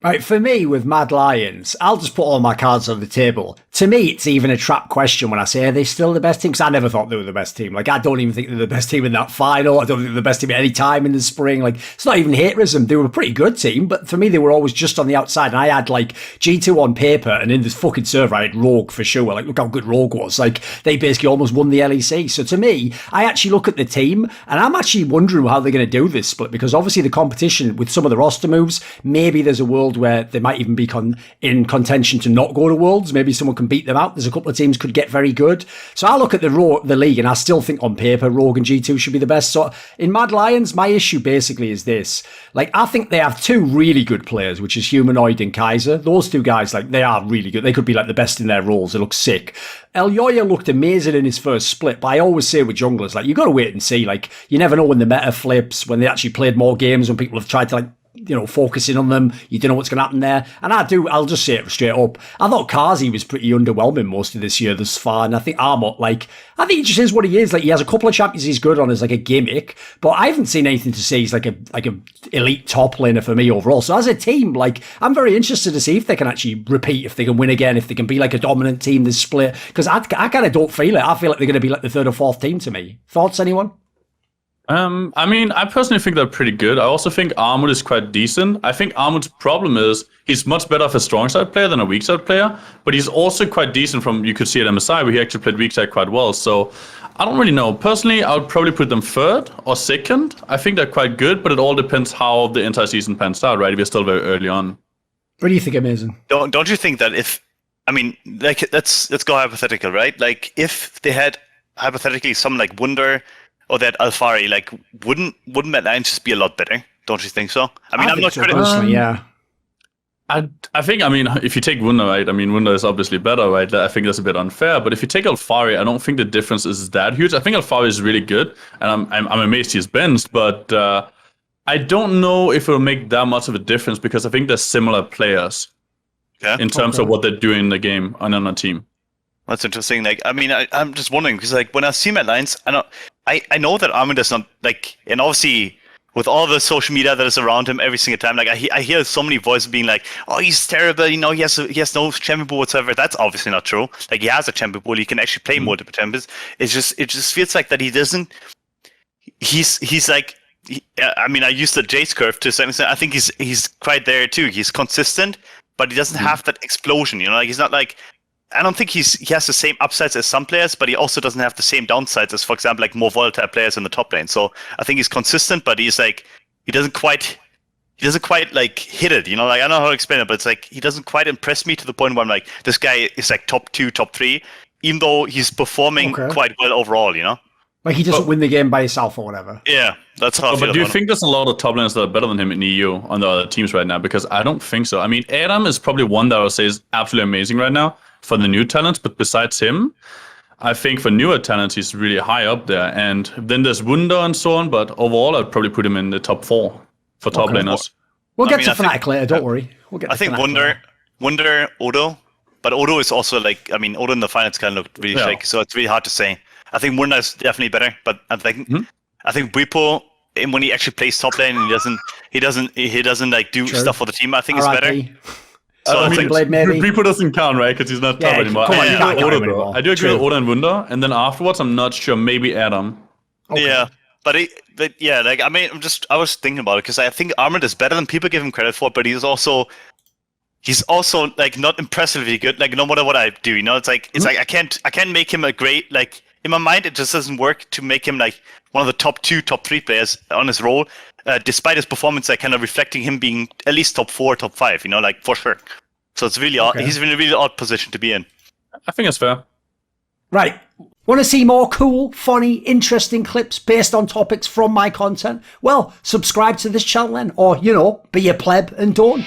Right, for me, with Mad Lions, I'll just put all my cards on the table. To me, it's even a trap question when I say, are they still the best team? Because I never thought they were the best team. Like, I don't even think they're the best team in that final. I don't think they're the best team at any time in the spring. Like, it's not even haterism. They were a pretty good team, but for me, they were always just on the outside. And I had, like, G2 on paper, and in this fucking server, I had Rogue for sure. Like, look how good Rogue was. Like, they basically almost won the LEC. So to me, I actually look at the team, and I'm actually wondering how they're going to do this split, because obviously the competition with some of the roster moves, maybe there's a world where they might even be in contention to not go to Worlds. Maybe someone can beat them out. There's a couple of teams could get very good. So I look at the league, and I still think on paper, Rogue and G2 should be the best. So in Mad Lions, my issue basically is this. Like, I think they have two really good players, which is Humanoid and Kaiser. Those two guys, like, they are really good. They could be like the best in their roles. They look sick. Elyoya looked amazing in his first split, but I always say with junglers, like, you got to wait and see. Like, you never know when the meta flips, when they actually played more games, when people have tried to, like, focusing on them. You don't know what's going to happen there. And I'll just say it straight up. I thought Kazi was pretty underwhelming most of this year thus far. And I think Armut, I think he just is what he is. Like, he has a couple of champions he's good on as like a gimmick, but I haven't seen anything to say he's like a elite top laner for me overall. So as a team, like, I'm very interested to see if they can actually repeat, if they can win again, if they can be like a dominant team this split. Because I kind of don't feel it. I feel like they're going to be like the third or fourth team to me. Thoughts, anyone? I mean, I personally think they're pretty good. I also think Armut is quite decent. I think Armut's problem is he's much better of a strong side player than a weak side player, but he's also quite decent from, you could see at MSI, where he actually played weak side quite well. So I don't really know. Personally, I would probably put them third or second. I think they're quite good, but it all depends how the entire season pans out, right? We're still very early on. What do you think, Amazing? Don't you think that let's go hypothetical, right? Like, if they had hypothetically some like Wunder or that Alfari, like, wouldn't Mad Lions just be a lot better? Don't you think so? I mean, I'm not sure. Yeah. I think, I mean, if you take Wunder, right? I mean, Wunder is obviously better, right? I think that's a bit unfair. But if you take Alfari, I don't think the difference is that huge. I think Alfari is really good, and I'm amazed he's benched. But I don't know if it'll make that much of a difference, because I think they're similar players in terms of what they're doing in the game and on a team. That's interesting. Like, I mean, I'm just wondering, because like when I see Mad Lions, I know that Armin does not, like, and obviously with all the social media that is around him every single time, like, I hear so many voices being like, oh, he's terrible, he has no champion pool whatsoever. That's obviously not true. Like, he has a champion pool, he can actually play multiple champions. It just feels like that he doesn't. He's like, I mean, I used the Jace curve to a certain extent. I think he's quite there too. He's consistent, but he doesn't have that explosion. Like, he's not like. I don't think he has the same upsides as some players, but he also doesn't have the same downsides as, for example, like more volatile players in the top lane. So I think he's consistent, but he's like, he doesn't quite like hit it. Like, I don't know how to explain it, but it's like he doesn't quite impress me to the point where I'm like, this guy is like top 2, top 3, even though he's performing quite well overall. Like, he doesn't win the game by himself or whatever. Yeah, that's how I feel. But do you think there's a lot of top laners that are better than him in EU on the other teams right now? Because I don't think so. I mean, Adam is probably one that I would say is absolutely amazing right now for the new talents, but besides him, I think for newer talents, he's really high up there. And then there's Wunder and so on, but overall, I'd probably put him in the top 4 for top laners. We'll get to Fnatic later, don't worry. I think Wunder, Odo, but Odo is also like, I mean, Odo in the finals kind of looked really shaky, so it's really hard to say. I think Wunder is definitely better, but I think Bwipo, when he actually plays top lane and he doesn't like do stuff for the team, I think is better. So I mean, Bwipo doesn't count, right? Because he's not top anymore. I do agree with Oda and Wunder, and then afterwards, I'm not sure. Maybe Adam. Okay. Yeah, but like, I mean, I was thinking about it because I think Armand is better than people give him credit for, but he's also like not impressively good. Like, no matter what I do, it's like I can't make him a great, like, in my mind it just doesn't work to make him like one of the top 2, top 3 players on his role. Despite his performance, like, kind of reflecting him being at least top 4, top 5, like, for sure. So it's really odd. He's in a really odd position to be in. I think it's fair. Right. Want to see more cool, funny, interesting clips based on topics from my content? Well, subscribe to this channel then, or, be a pleb and don't.